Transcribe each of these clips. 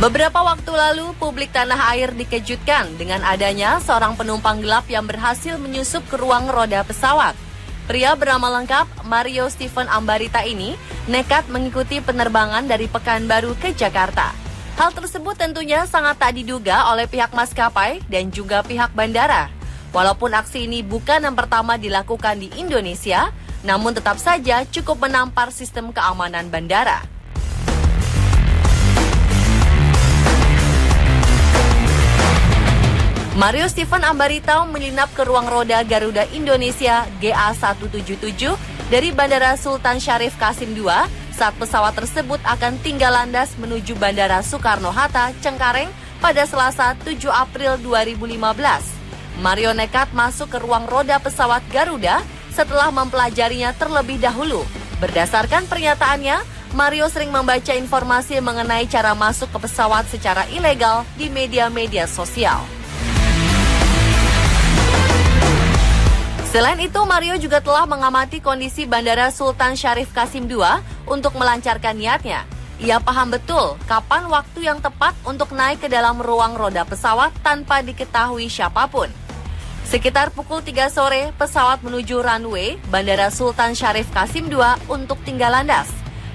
Beberapa waktu lalu, publik tanah air dikejutkan dengan adanya seorang penumpang gelap yang berhasil menyusup ke ruang roda pesawat. Pria bernama lengkap Mario Stephen Ambarita ini nekat mengikuti penerbangan dari Pekanbaru ke Jakarta. Hal tersebut tentunya sangat tak diduga oleh pihak maskapai dan juga pihak bandara. Walaupun aksi ini bukan yang pertama dilakukan di Indonesia, namun tetap saja cukup menampar sistem keamanan bandara. Mario Stephen Ambarita menyelinap ke ruang roda Garuda Indonesia GA177 dari Bandara Sultan Syarif Qasim II saat pesawat tersebut akan tinggal landas menuju Bandara Soekarno-Hatta, Cengkareng pada Selasa 7 April 2015. Mario nekat masuk ke ruang roda pesawat Garuda setelah mempelajarinya terlebih dahulu. Berdasarkan pernyataannya, Mario sering membaca informasi mengenai cara masuk ke pesawat secara ilegal di media-media sosial. Selain itu, Mario juga telah mengamati kondisi Bandara Sultan Syarif Qasim II untuk melancarkan niatnya. Ia paham betul kapan waktu yang tepat untuk naik ke dalam ruang roda pesawat tanpa diketahui siapapun. Sekitar pukul 3 sore, pesawat menuju runway Bandara Sultan Syarif Qasim II untuk tinggal landas.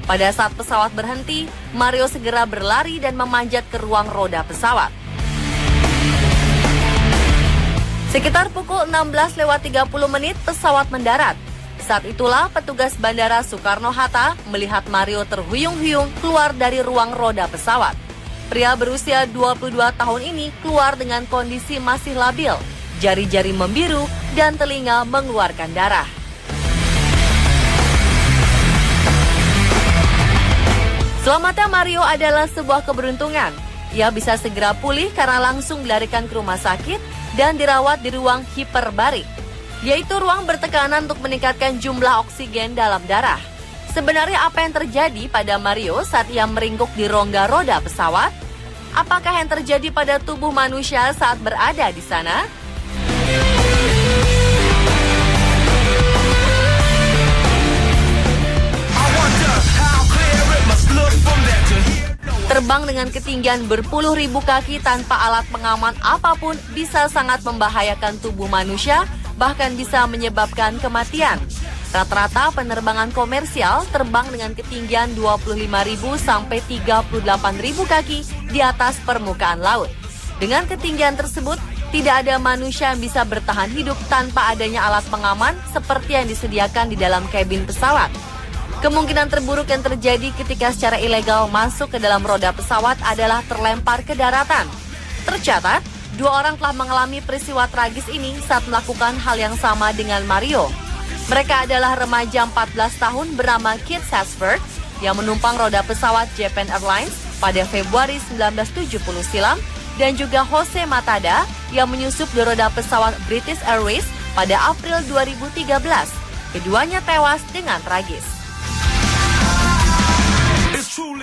Pada saat pesawat berhenti, Mario segera berlari dan memanjat ke ruang roda pesawat. Sekitar pukul 16:30 pesawat mendarat. Saat itulah petugas Bandara Soekarno-Hatta melihat Mario terhuyung-huyung keluar dari ruang roda pesawat. Pria berusia 22 tahun ini keluar dengan kondisi masih labil, jari-jari membiru dan telinga mengeluarkan darah. Selamatnya Mario adalah sebuah keberuntungan. Ia bisa segera pulih karena langsung dilarikan ke rumah sakit dan dirawat di ruang hiperbarik, yaitu ruang bertekanan untuk meningkatkan jumlah oksigen dalam darah. Sebenarnya apa yang terjadi pada Mario saat ia meringkuk di rongga roda pesawat? Apakah yang terjadi pada tubuh manusia saat berada di sana? Terbang dengan ketinggian berpuluh ribu kaki tanpa alat pengaman apapun bisa sangat membahayakan tubuh manusia, bahkan bisa menyebabkan kematian. Rata-rata penerbangan komersial terbang dengan ketinggian 25.000 sampai 38.000 kaki di atas permukaan laut. Dengan ketinggian tersebut, tidak ada manusia yang bisa bertahan hidup tanpa adanya alat pengaman seperti yang disediakan di dalam kabin pesawat. Kemungkinan terburuk yang terjadi ketika secara ilegal masuk ke dalam roda pesawat adalah terlempar ke daratan. Tercatat, 2 orang telah mengalami peristiwa tragis ini saat melakukan hal yang sama dengan Mario. Mereka adalah remaja 14 tahun bernama Kit Sasford yang menumpang roda pesawat Japan Airlines pada Februari 1970 silam dan juga Jose Matada yang menyusup di roda pesawat British Airways pada April 2013. Keduanya tewas dengan tragis.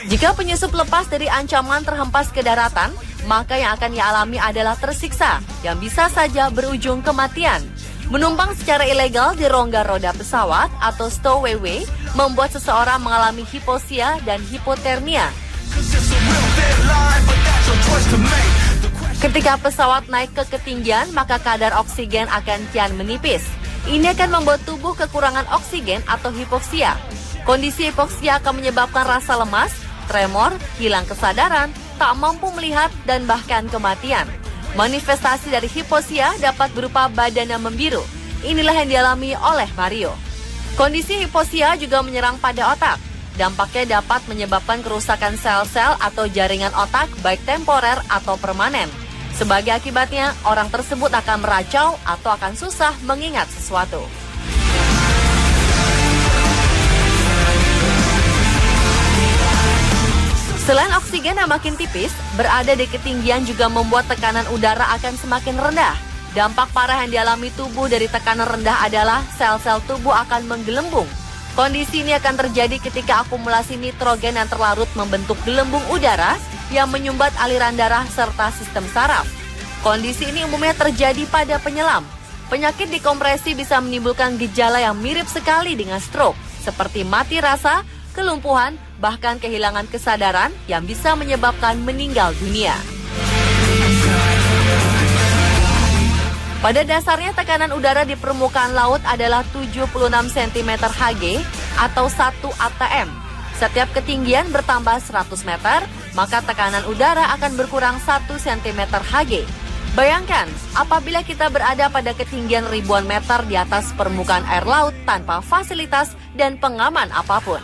Jika penyusup lepas dari ancaman terhempas ke daratan, maka yang akan ia alami adalah tersiksa, yang bisa saja berujung kematian. Menumpang secara ilegal di rongga roda pesawat atau stowaway membuat seseorang mengalami hipoxia dan hipotermia. Ketika pesawat naik ke ketinggian, maka kadar oksigen akan kian menipis. Ini akan membuat tubuh kekurangan oksigen atau hipoxia. Kondisi hipoksia akan menyebabkan rasa lemas, tremor, hilang kesadaran, tak mampu melihat, dan bahkan kematian. Manifestasi dari hipoksia dapat berupa badan yang membiru. Inilah yang dialami oleh Mario. Kondisi hipoksia juga menyerang pada otak. Dampaknya dapat menyebabkan kerusakan sel-sel atau jaringan otak baik temporer atau permanen. Sebagai akibatnya, orang tersebut akan meracau atau akan susah mengingat sesuatu. Selain oksigen yang makin tipis, berada di ketinggian juga membuat tekanan udara akan semakin rendah. Dampak parah yang dialami tubuh dari tekanan rendah adalah sel-sel tubuh akan menggelembung. Kondisi ini akan terjadi ketika akumulasi nitrogen yang terlarut membentuk gelembung udara yang menyumbat aliran darah serta sistem saraf. Kondisi ini umumnya terjadi pada penyelam. Penyakit dekompresi bisa menimbulkan gejala yang mirip sekali dengan stroke, seperti mati rasa, kelumpuhan, bahkan kehilangan kesadaran yang bisa menyebabkan meninggal dunia. Pada dasarnya tekanan udara di permukaan laut adalah 76 cm Hg atau 1 atm. Setiap ketinggian bertambah 100 meter, maka tekanan udara akan berkurang 1 cm Hg. Bayangkan, apabila kita berada pada ketinggian ribuan meter di atas permukaan air laut tanpa fasilitas dan pengaman apapun.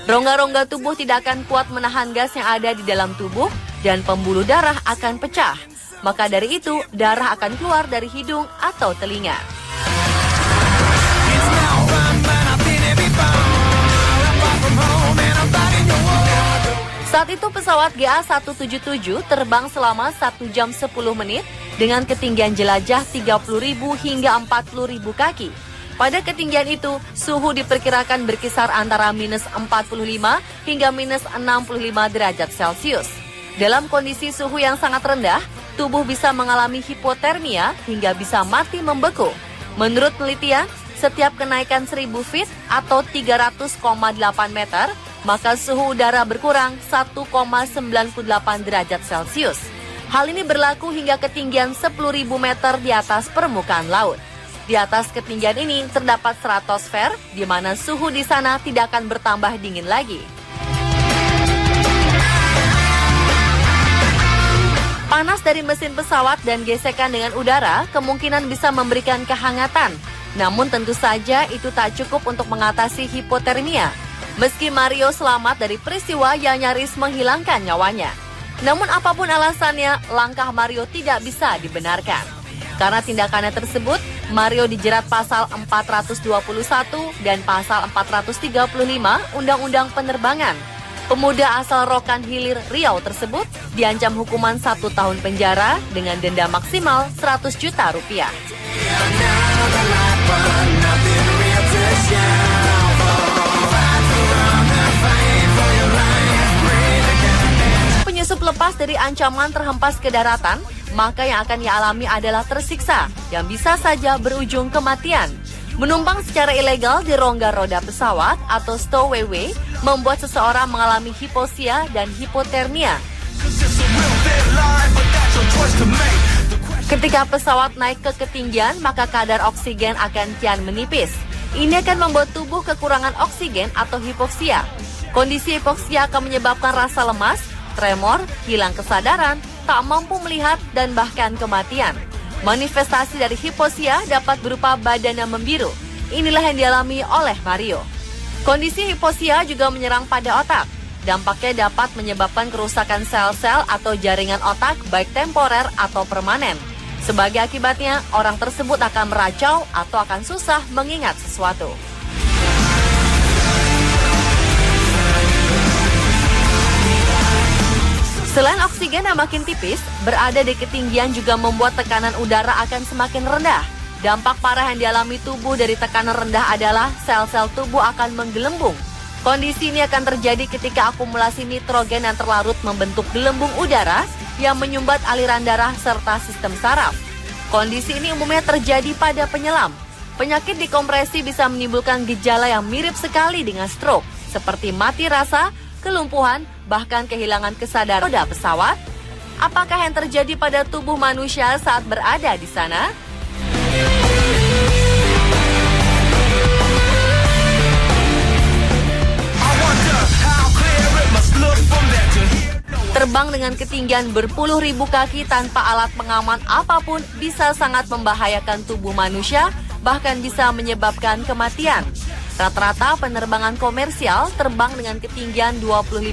Rongga-rongga tubuh tidak akan kuat menahan gas yang ada di dalam tubuh dan pembuluh darah akan pecah. Maka dari itu, darah akan keluar dari hidung atau telinga. Saat itu pesawat GA177 terbang selama 1 jam 10 menit dengan ketinggian jelajah 30.000 hingga 40.000 kaki. Pada ketinggian itu, suhu diperkirakan berkisar antara minus 45 hingga minus 65 derajat Celcius. Dalam kondisi suhu yang sangat rendah, tubuh bisa mengalami hipotermia hingga bisa mati membeku. Menurut penelitian, setiap kenaikan 1000 feet atau 300,8 meter, maka suhu udara berkurang 1,98 derajat Celcius. Hal ini berlaku hingga ketinggian 10.000 meter di atas permukaan laut. Di atas ketinggian ini terdapat stratosfer, di mana suhu di sana tidak akan bertambah dingin lagi. Panas dari mesin pesawat dan gesekan dengan udara kemungkinan bisa memberikan kehangatan. Namun tentu saja itu tak cukup untuk mengatasi hipotermia. Meski Mario selamat dari peristiwa yang nyaris menghilangkan nyawanya. Namun apapun alasannya, langkah Mario tidak bisa dibenarkan. Karena tindakannya tersebut, Mario dijerat pasal 421 dan pasal 435 Undang-Undang Penerbangan. Pemuda asal Rokan Hilir, Riau tersebut diancam hukuman 1 tahun penjara dengan denda maksimal 100 juta rupiah. Penyusup lepas dari ancaman terhempas ke daratan, maka yang akan ia alami adalah tersiksa, yang bisa saja berujung kematian. Menumpang secara ilegal di rongga roda pesawat atau stowaway membuat seseorang mengalami hipoxia dan hipotermia. Ketika pesawat naik ke ketinggian, maka kadar oksigen akan kian menipis. Ini akan membuat tubuh kekurangan oksigen atau hipoxia. Kondisi hipoxia akan menyebabkan rasa lemas, tremor, hilang kesadaran, tak mampu melihat, dan bahkan kematian. Manifestasi dari hipoxia dapat berupa badan yang membiru. Inilah yang dialami oleh Mario. Kondisi hipoxia juga menyerang pada otak. Dampaknya dapat menyebabkan kerusakan sel-sel atau jaringan otak baik temporer atau permanen. Sebagai akibatnya, orang tersebut akan meracau atau akan susah mengingat sesuatu. Selain oksigen yang makin tipis, berada di ketinggian juga membuat tekanan udara akan semakin rendah. Dampak parah yang dialami tubuh dari tekanan rendah adalah sel-sel tubuh akan menggelembung. Kondisi ini akan terjadi ketika akumulasi nitrogen yang terlarut membentuk gelembung udara yang menyumbat aliran darah serta sistem saraf. Kondisi ini umumnya terjadi pada penyelam. Penyakit dekompresi bisa menimbulkan gejala yang mirip sekali dengan stroke, seperti mati rasa, kelumpuhan, bahkan kehilangan kesadaran roda pesawat. Apakah yang terjadi pada tubuh manusia saat berada di sana? Terbang dengan ketinggian berpuluh ribu kaki tanpa alat pengaman apapun bisa sangat membahayakan tubuh manusia, bahkan bisa menyebabkan kematian. Rata-rata penerbangan komersial terbang dengan ketinggian 25.000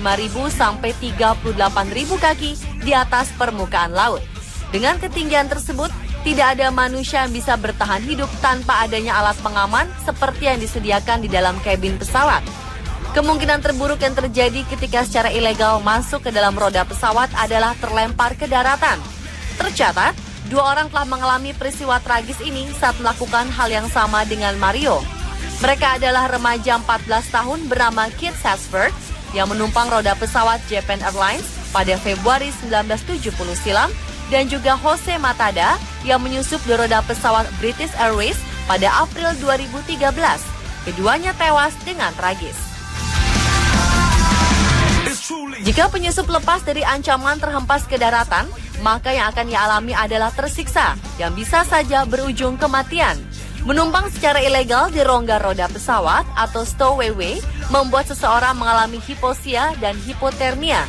sampai 38.000 kaki di atas permukaan laut. Dengan ketinggian tersebut, tidak ada manusia yang bisa bertahan hidup tanpa adanya alat pengaman seperti yang disediakan di dalam kabin pesawat. Kemungkinan terburuk yang terjadi ketika secara ilegal masuk ke dalam roda pesawat adalah terlempar ke daratan. Tercatat, 2 orang telah mengalami peristiwa tragis ini saat melakukan hal yang sama dengan Mario. Mereka adalah remaja 14 tahun bernama Kit Satsford yang menumpang roda pesawat Japan Airlines pada Februari 1970 silam dan juga Jose Matada yang menyusup di roda pesawat British Airways pada April 2013. Keduanya tewas dengan tragis. Jika penyusup lepas dari ancaman terhempas ke daratan, maka yang akan ia alami adalah tersiksa, yang bisa saja berujung kematian. Menumpang secara ilegal di rongga roda pesawat atau stowaway membuat seseorang mengalami hipoxia dan hipotermia.